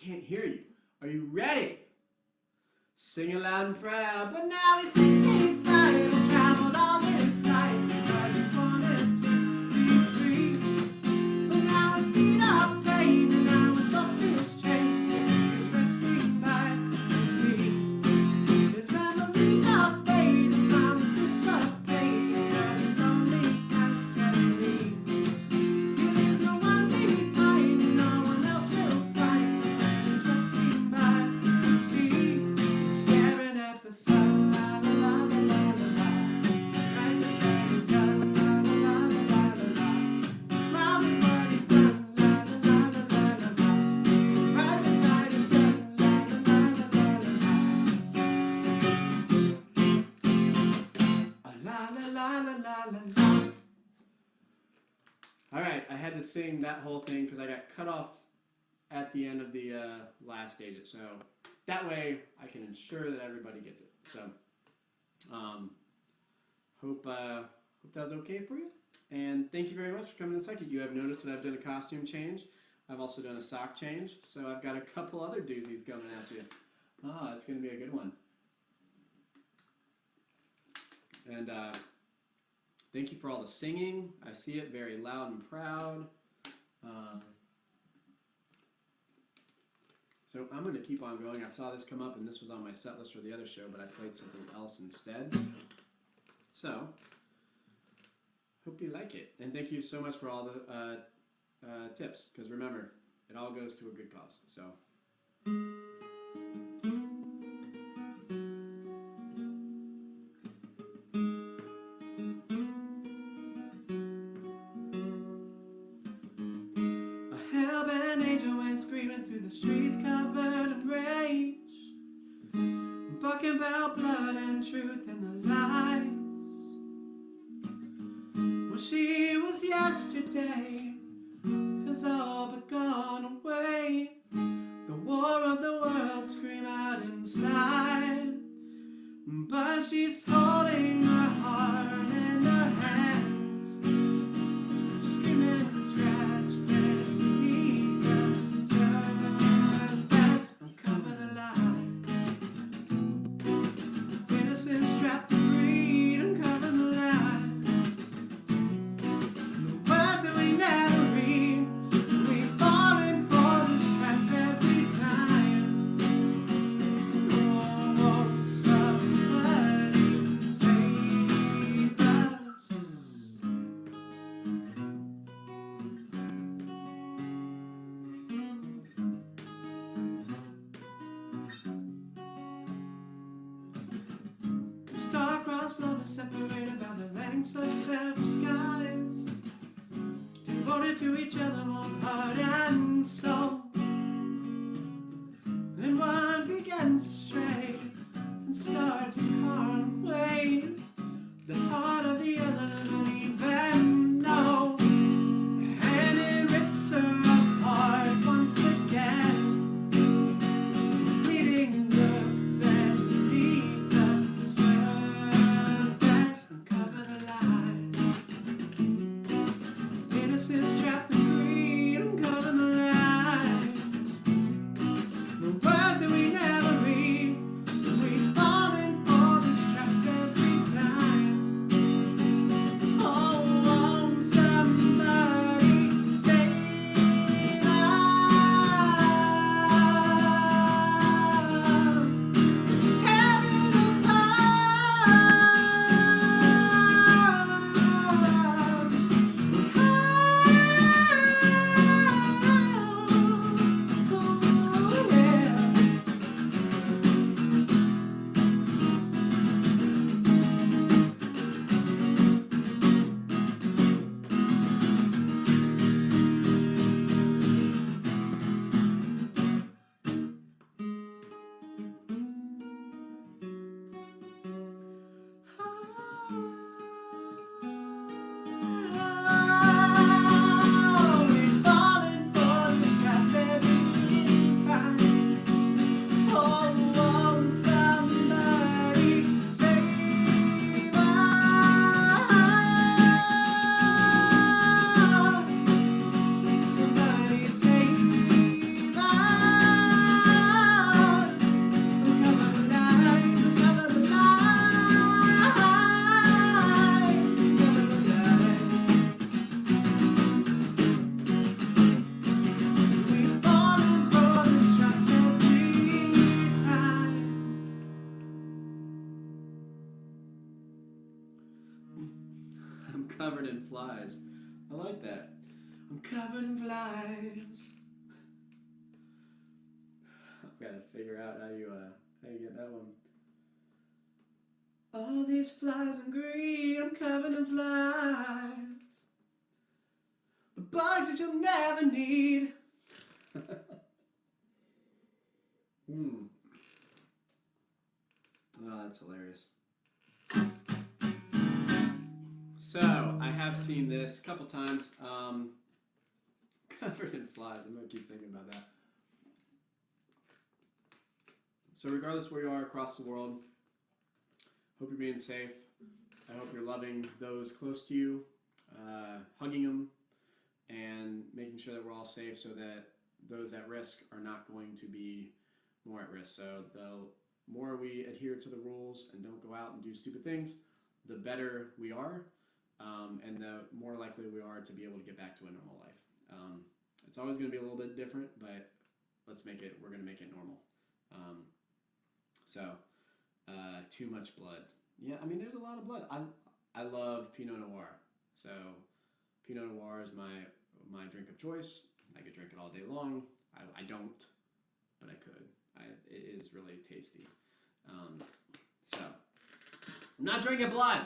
can't hear you. Are you ready? Sing it loud and proud. But now he's 65 and traveled all his life because he wanted to be free. But now his feet are pain and now his soul is chained. So he's resting by the sea. His memories are fading, his time is dissipating because he only has kept me. He leaves no one behind and no one else will find. He's resting by the sea, staring at the sun. La la la la la la la. Right beside his gun. La la la la la la la. He smiles at what he's done. La la la la la la la. Right beside his gun. La la la la la la la. La la la la la la la. All right, I had to sing that whole thing because I got cut off at the end of the last stageit. So that way I can ensure that everybody gets it. So hope that was okay for you. And thank you very much for coming to stageit. You have noticed that I've done a costume change. I've also done a sock change. So I've got a couple other doozies coming at you. It's going to be a good one. And thank you for all the singing. I see it very loud and proud. So I'm going to keep on going. I saw this come up, and this was on my set list for the other show, but I played something else instead. So, hope you like it. And thank you so much for all the tips, because remember, it all goes to a good cause. So. A hell-bent angel went screaming through the streets covered in rage, barking about blood and truth and the lies. What she was yesterday has all but gone away. The war of the world scream out inside, but she's holding her heart in her hands, screaming and scratch beneath the surface. Uncover the lies, innocence trapped in greed. Uncover the lies, the words that we never read. We falling for this trap every time. Oh, somebody save us. Star-crossed lovers separated by the lengths of several skies, devoted to each other, one heart and soul. Then one begins to stray and starts in carnal ways. The heart of the other doesn't even know, and it rips her apart once again, leading the beneath the surface. Uncover the lies, innocence trapped in greed. Uncover the lies, the words that we never read. We falling for this trap every time. Oh, somebody save us. It's tearing apart. flies. I like that. I'm covered in flies. I've got to figure out how you get that one. All these flies and greed, I'm covered in flies. The bugs that you'll never need. Oh, that's hilarious. So, I have seen this a couple times. Covered in flies. I'm going to keep thinking about that. So, regardless where you are across the world, hope you're being safe. I hope you're loving those close to you, hugging them, and making sure that we're all safe so that those at risk are not going to be more at risk. So the more we adhere to the rules and don't go out and do stupid things, the better we are, and the more likely we are to be able to get back to a normal life. It's always going to be a little bit different, but we're going to make it normal. Too much blood. Yeah, I mean, there's a lot of blood. I love Pinot Noir. So Pinot Noir is my drink of choice. I could drink it all day long. I don't, but I could. It is really tasty. So I'm not drinking blood.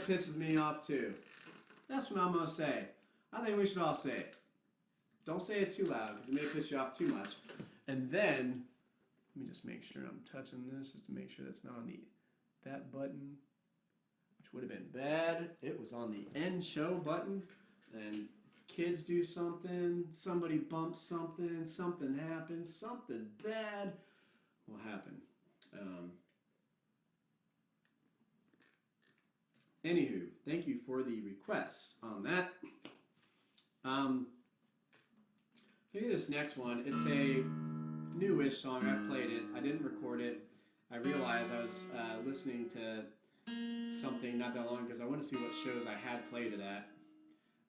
pisses me off too. That's what I'm going to say. I think we should all say it. Don't say it too loud because it may piss you off too much. And then, let me just make sure I'm touching this just to make sure that's not on that button, which would have been bad. It was on the end show button. And kids do something, somebody bumps something, something happens, something bad will happen. Anywho, thank you for the requests on that. Maybe this next one, it's a newish song. I've played it. I didn't record it. I realized I was listening to something not that long because I wanted to see what shows I had played it at.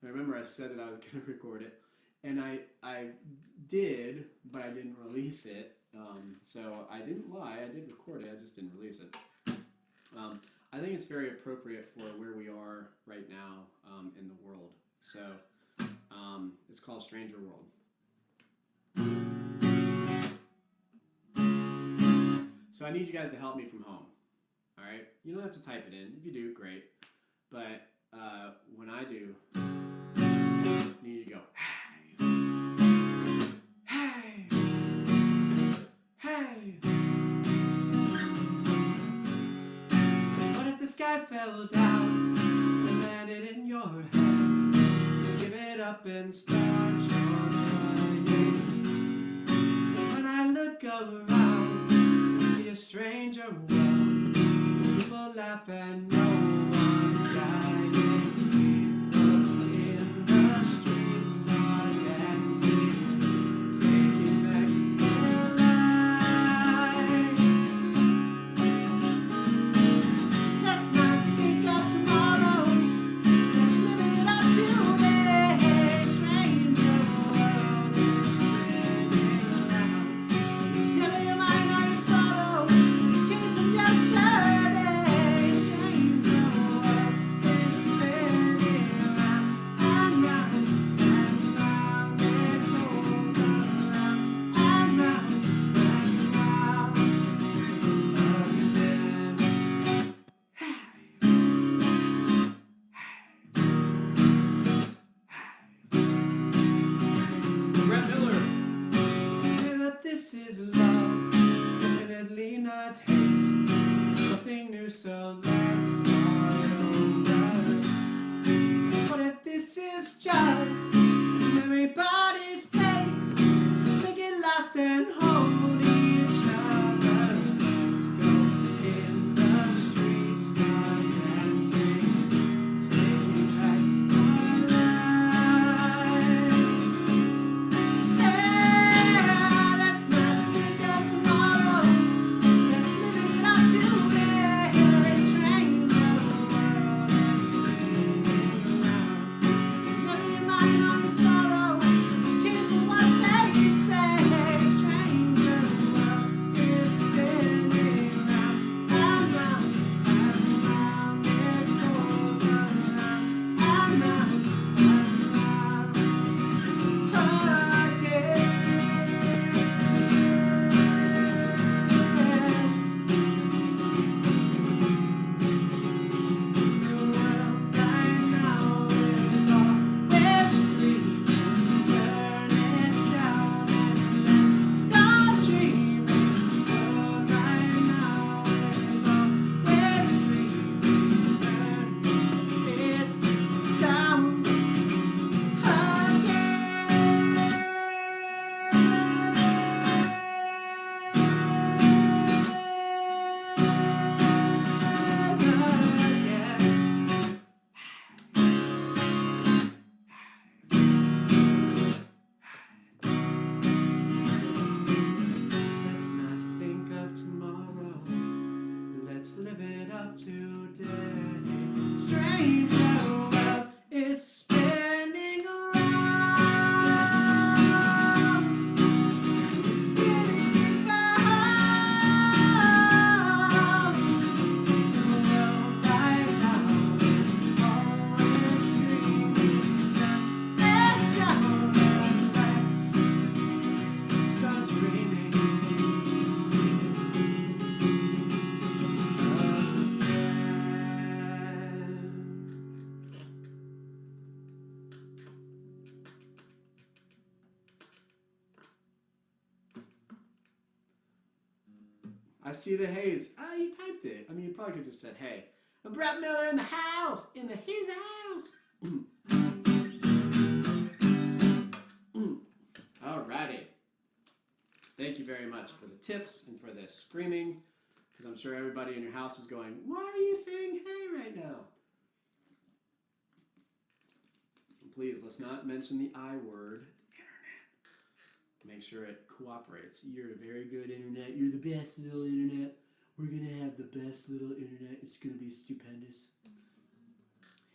I remember I said that I was going to record it, and I did, but I didn't release it. So I didn't lie. I did record it. I just didn't release it. I think it's very appropriate for where we are right now in the world. So it's called Stranger World. So I need you guys to help me from home. All right? You don't have to type it in. If you do, great. But when I do, I need you to go, hey, hey, hey. What if the sky fell down and landed in your hands? Give it up and start your crying. When I look around, I see a stranger world. People laugh and no one's dying. People in the streets are dancing, taking back their lives. Let's not think of tomorrow. Let's live it up today. Stranger world is spinning around. Never your mind on the sorrow. Came from yesterday. Stranger world is spinning around and round and round. It goes around and round and round again. Brett Miller. Say that this is love, definitely not hate. Something new, so let's start over. What if this is just everybody's fate? Let's make it last and hold each other. Let's go in the streets, start dancing, taking back our lives. Yeah, let's not think of tomorrow. Let's live it up today. Stranger world is spinning around. Never your mind on the sorrow. Came from what they say. Stranger world is spinning round and round and round. It goes around and round and round again. The world right now is on this street. Turn it down and then start dreaming. The world right now is on this street. Turn it down Let's not think of tomorrow. Let's live it up today. Stranger world is spinning around. It's spinning around. The world right now is always screaming. Turn it down and let's start dreaming again. I see the haze. Ah, you typed it. I mean, you probably could have just said, hey. And Brett Miller in the house. In his house. Alrighty. Thank you very much for the tips and for the screaming. Because I'm sure everybody in your house is going, why are you saying hey right now? And please, let's not mention the I word, internet. Make sure it cooperates. You're a very good internet. You're the best little internet. We're going to have the best little internet. It's going to be stupendous.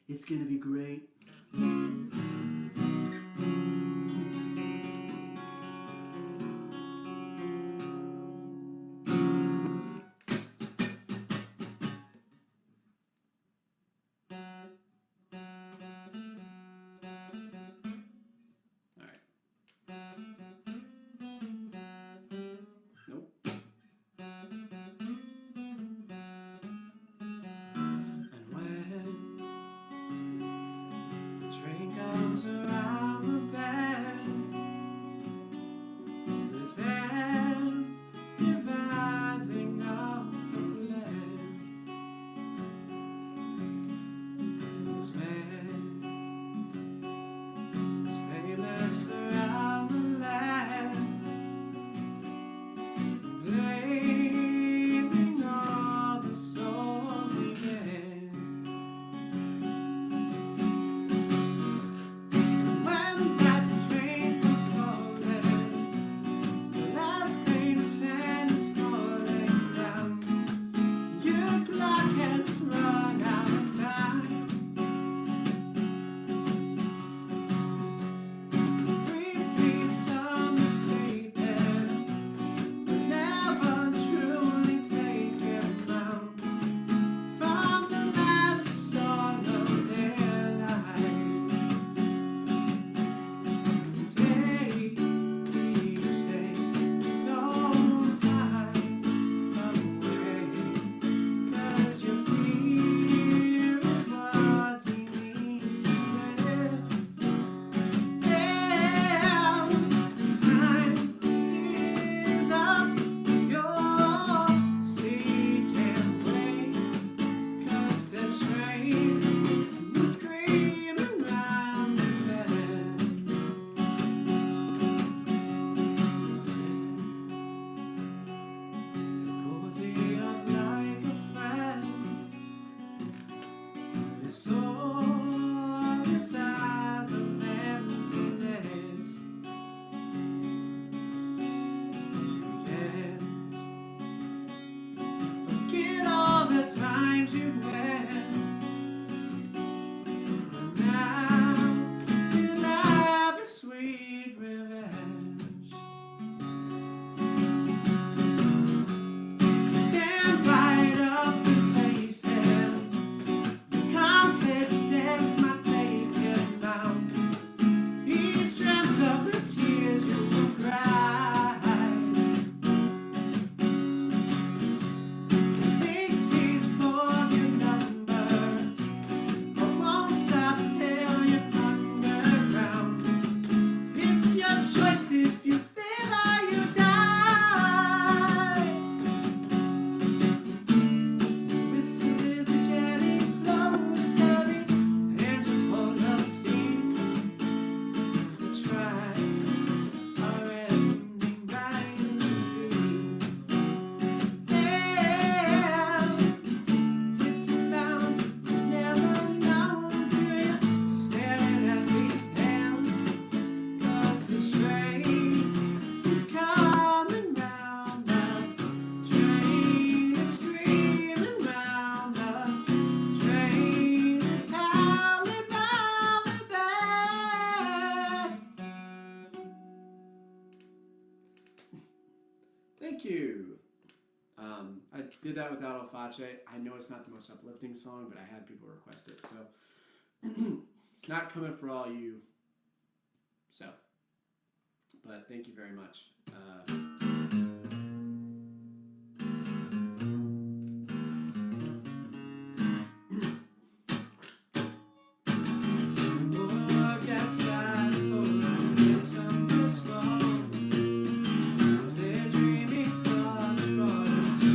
It's going to be great. Around the bend, his hands devising up a plan. This man was famous around the land, blaming all the souls again. Times you went, but now you'll have a sweet revenge. Stand right up and face it. Confidence might make him bound. He's dreamt of the tears you will cry. If you feel or you die, whistles are getting closer, the engine's full of steam, the tracks are ending right in the yeah, it's a sound never known to you, staring at the end, 'cause the train is coming round, the train is screaming round, the train is howling round the bend. Thank you. I did that without El Face. I know it's not the most uplifting song, but I had people request it, so it's not coming for all you. So. But thank you very much. Walked outside for a midsummer song. Daydreaming thoughts brought us to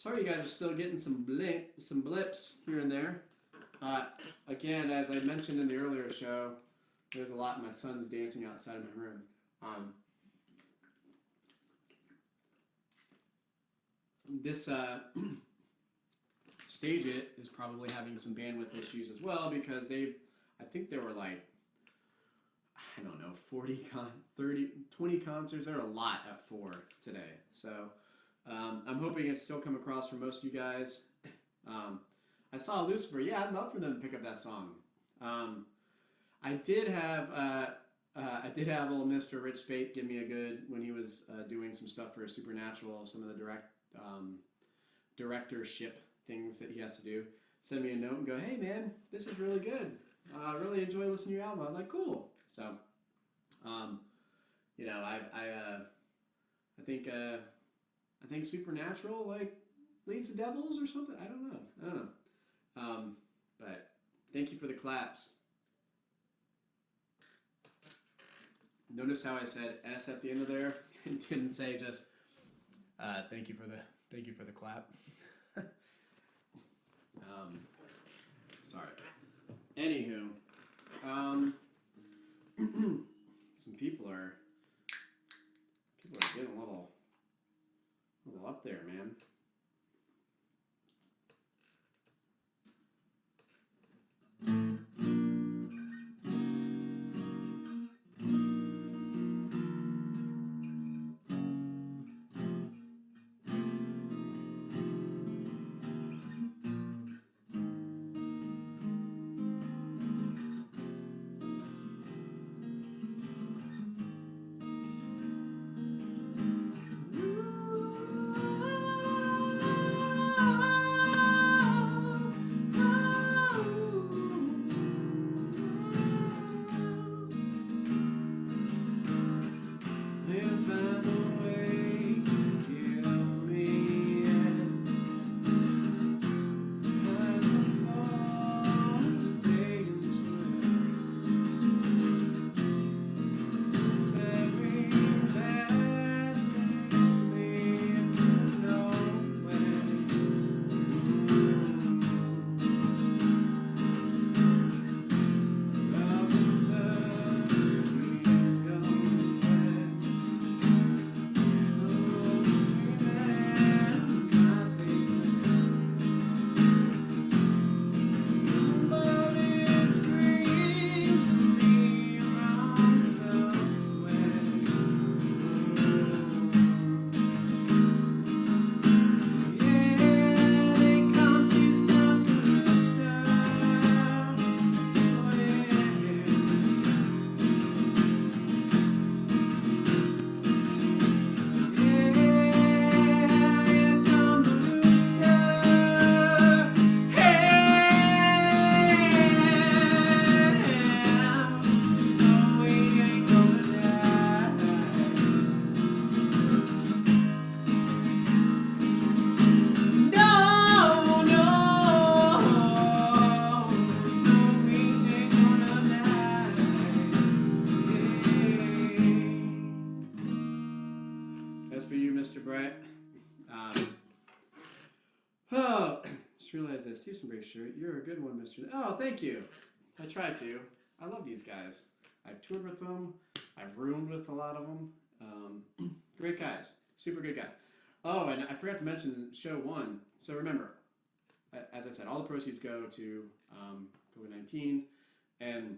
Sorry you guys are still getting some blips here and there. Again, as I mentioned in the earlier show, there's a lot of my son's dancing outside of my room. This stageit is probably having some bandwidth issues as well because I think there were like, I don't know, 20 concerts. There are a lot at 4 today. So I'm hoping it's still come across for most of you guys. I saw Lucifer. Yeah, I'd love for them to pick up that song. I did have old Mr. Rich Spate give me a good when he was doing some stuff for Supernatural, some of the directorship things that he has to do. Send me a note and go, hey man, this is really good. I really enjoy listening to your album. I was like, cool. So, you know, I think Supernatural like leads the Devils or something. I don't know. But thank you for the claps. Notice how I said S at the end of there and didn't say just thank you for the clap. Sorry. Anywho, some people are getting a little up there, man. Realize that Steve's from Break Shirt. You're a good one, Mr. Oh, thank you. I tried to. I love these guys. I've toured with them. I've roomed with a lot of them. Great guys. Super good guys. Oh, and I forgot to mention show 1. So remember, as I said, all the proceeds go to COVID-19. And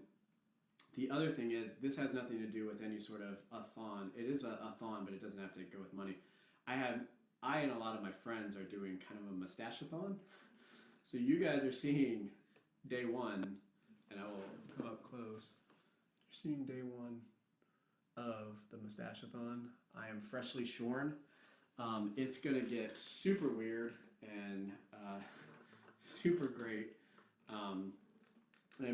the other thing is, this has nothing to do with any sort of a thon. It is a thon, but it doesn't have to go with money. I and a lot of my friends are doing kind of a mustache-a-thon. So you guys are seeing day 1, and I will come up close. You're seeing day 1 of the mustache-a-thon. I am freshly shorn. It's gonna get super weird and super great. And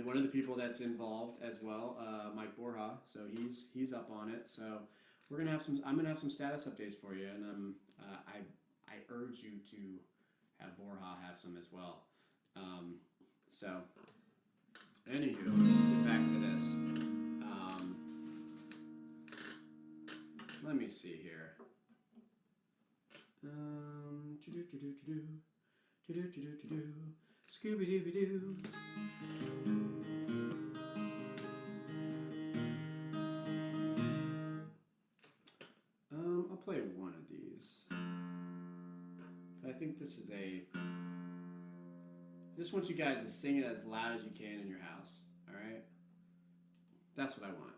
one of the people that's involved as well, Mike Borja. So he's up on it. So we're gonna have some. I'm gonna have some status updates for you, and I urge you to have Borja have some as well. So, anywho, let's get back to this. Let me see here. Scooby-Dooby-Doo. I'll play one of these. But I think this is I just want you guys to sing it as loud as you can in your house. Alright? That's what I want.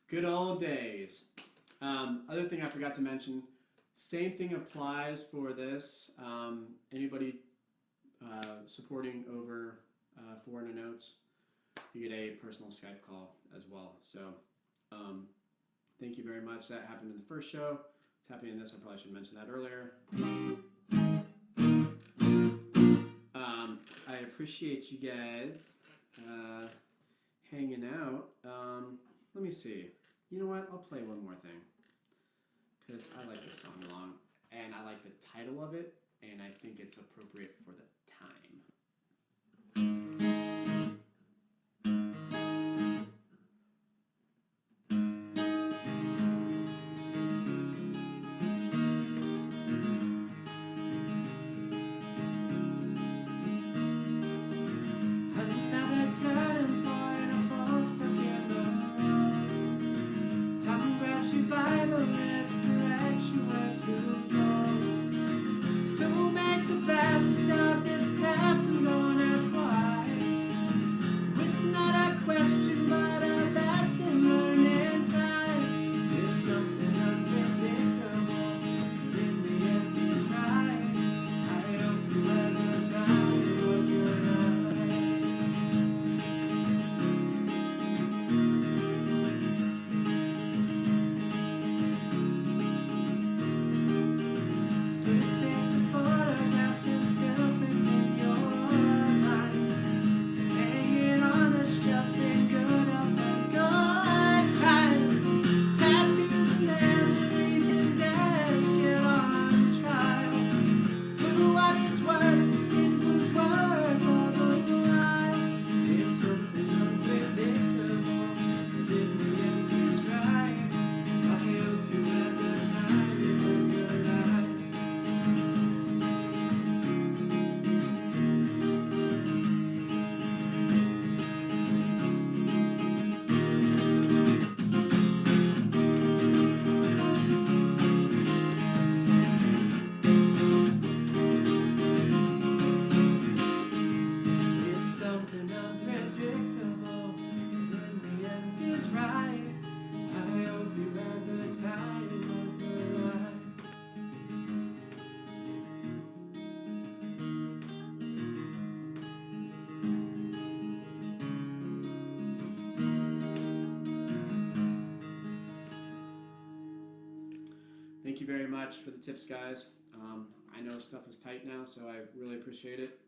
Good old days. Other thing I forgot to mention, same thing applies for this. Anybody supporting over 400 notes, you get a personal Skype call as well. So thank you very much. That happened in the first show. It's happening in this. I probably should mention that earlier. I appreciate you guys hanging out. Let me see. You know what? I'll play one more thing because I like this song a lot, and I like the title of it, and I think it's appropriate for the time. Another turning point of folks together. Time grabs you by the wrist, directs you where to go. Still make the best of this test and don't ask why. It's not a question but a lesson learned in time. It's something unpredictable in just right. I hope you read the time of your life. Thank you very much for the tips, guys. I know stuff is tight now, so I really appreciate it.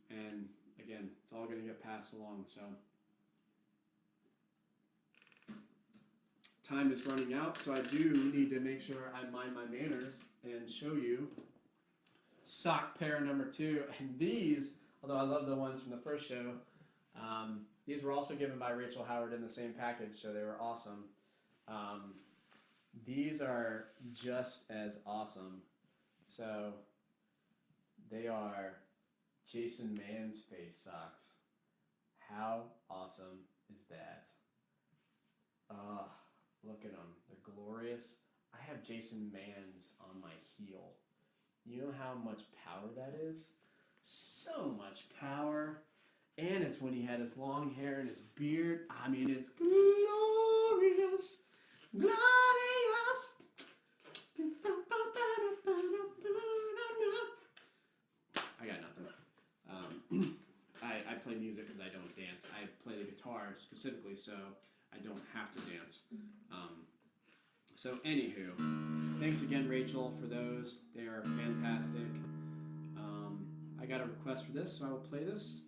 And again, it's all going to get passed along. So time is running out, so I do need to make sure I mind my manners and show you sock pair number 2. And these, although I love the ones from the first show, these were also given by Rachel Howard in the same package, so they were awesome. These are just as awesome. So they are Jason Mann's face socks. How awesome is that? Look at them. They're glorious. I have Jason Mann's on my heel. You know how much power that is? So much power. And it's when he had his long hair and his beard. I mean, it's glorious. Glorious. I got nothing. I play music because I don't dance. I play the guitar specifically so I don't have to dance. So anywho, thanks again, Rachel, for those. They are fantastic. I got a request for this, so I will play this.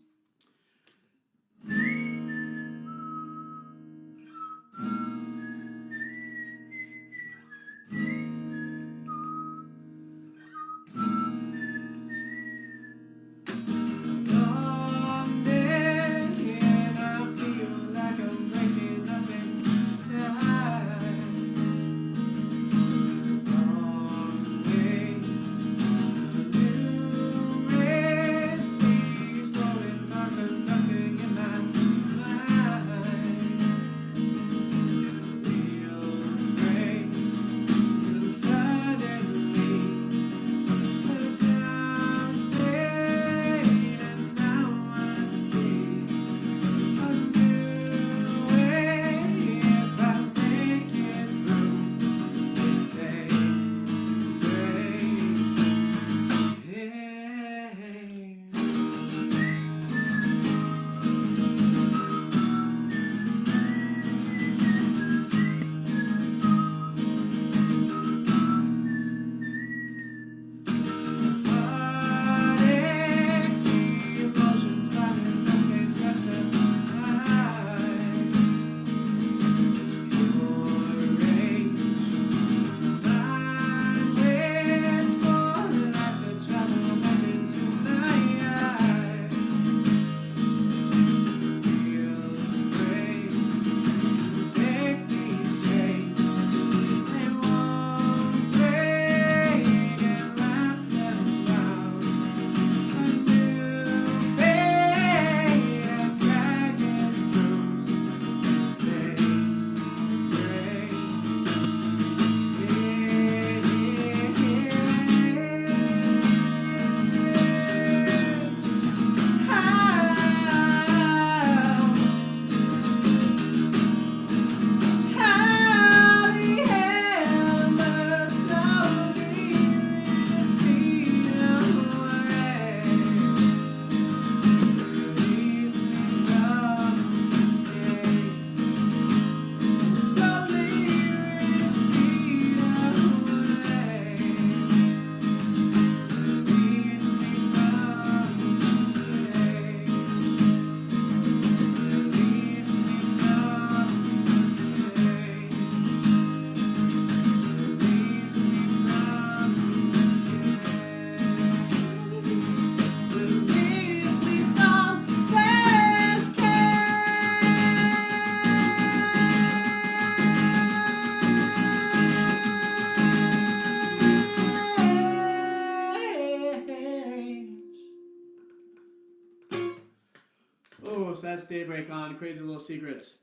So that's Daybreak on Crazy Little Secrets.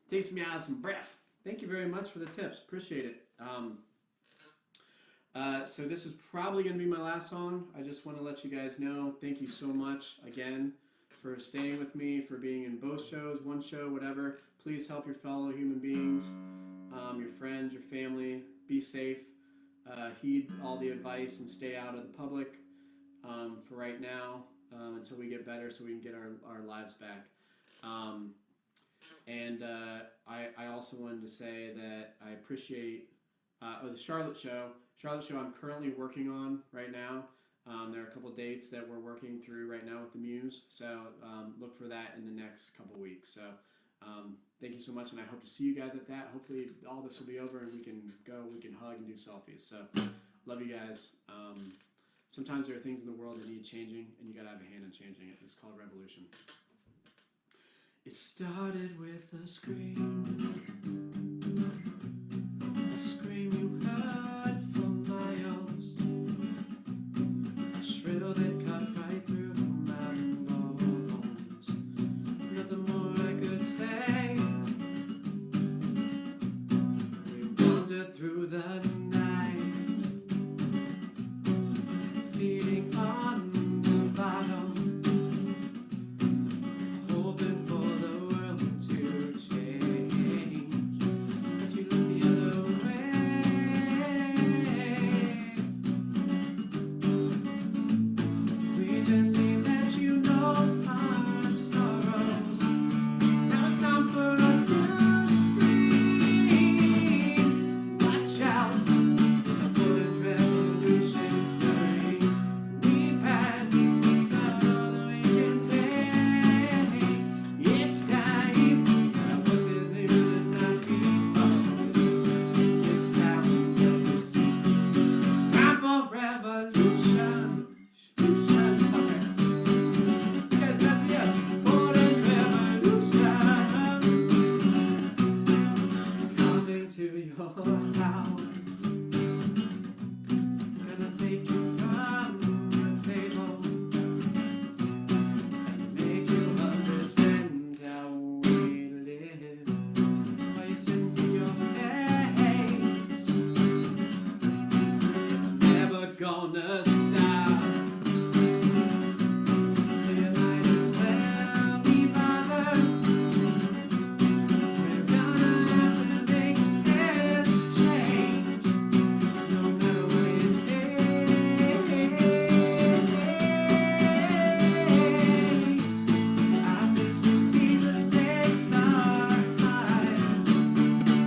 Takes me out of some breath. Thank you very much for the tips. Appreciate it. So this is probably going to be my last song. I just want to let you guys know, thank you so much again for staying with me, for being in both shows, one show, whatever. Please help your fellow human beings, your friends, your family. Be safe. Heed all the advice and stay out of the public for right now until we get better so we can get our lives back. I also wanted to say that I appreciate the Charlotte show. I'm currently working on right now. There are a couple dates that we're working through right now with the Muse, so look for that in the next couple weeks. So thank you so much, and I hope to see you guys at that. Hopefully all this will be over and we can hug and do selfies. So love you guys. Sometimes there are things in the world that need changing, and you gotta have a hand in changing it. It's called revolution. It started with a scream you heard for miles, a shrill that cut right through my bones. Nothing more I could say. We wandered through the night, feeding on the bottom, hoping for the world to change. But you look the other way. We gently let you know our sorrows. Now it's time for us to scream. Watch out, it's a bullet revolution stirring. We've had all that we can take. It's time. Our voices, they will not be heard. The sound of the sea. It's time for revolution. You guys mess me up. For the revolution. Coming to your house. Gonna take you from the table and make you understand how we live. Why you sitting in your face? It's never gonna stop. So you might as well be bothered. We're gonna have to make this change, no matter what it takes. I think you see the stakes are high,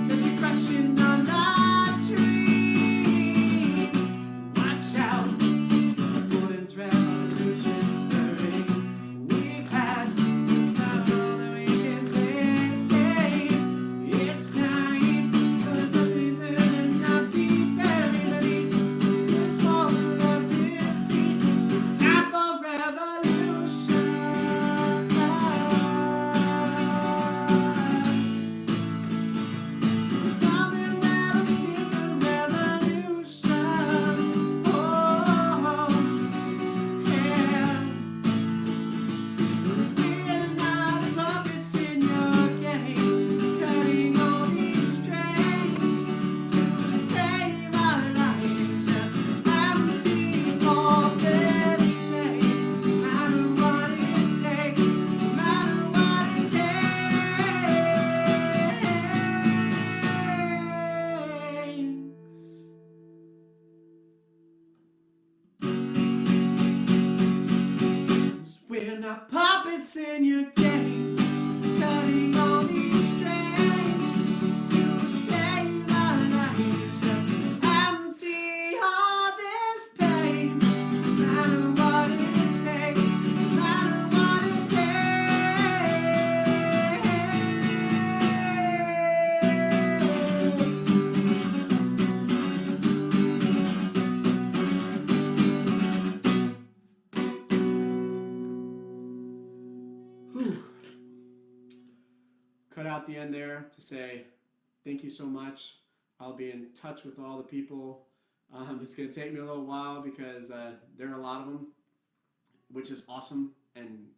'cause you're crushing all our dreams. Watch out, it's a golden revolution stirring. We've had about all that we can take. It's time for nothing to not be buried beneath this wall of deceit. It's time for revolution. Something that'll stick a revolution. Oh, yeah. We're not puppets in your game, cutting all these strings to save our lives. Just empty all this pain, no matter what it takes, no matter what it takes. We're not puppets in your game, cutting all these strings to save our lives. Just empty all this pain, no matter what it takes, no matter what it takes. Whew. Cut out the end there to say thank you so much. I'll be in touch with all the people. It's going to take me a little while because there are a lot of them, which is awesome and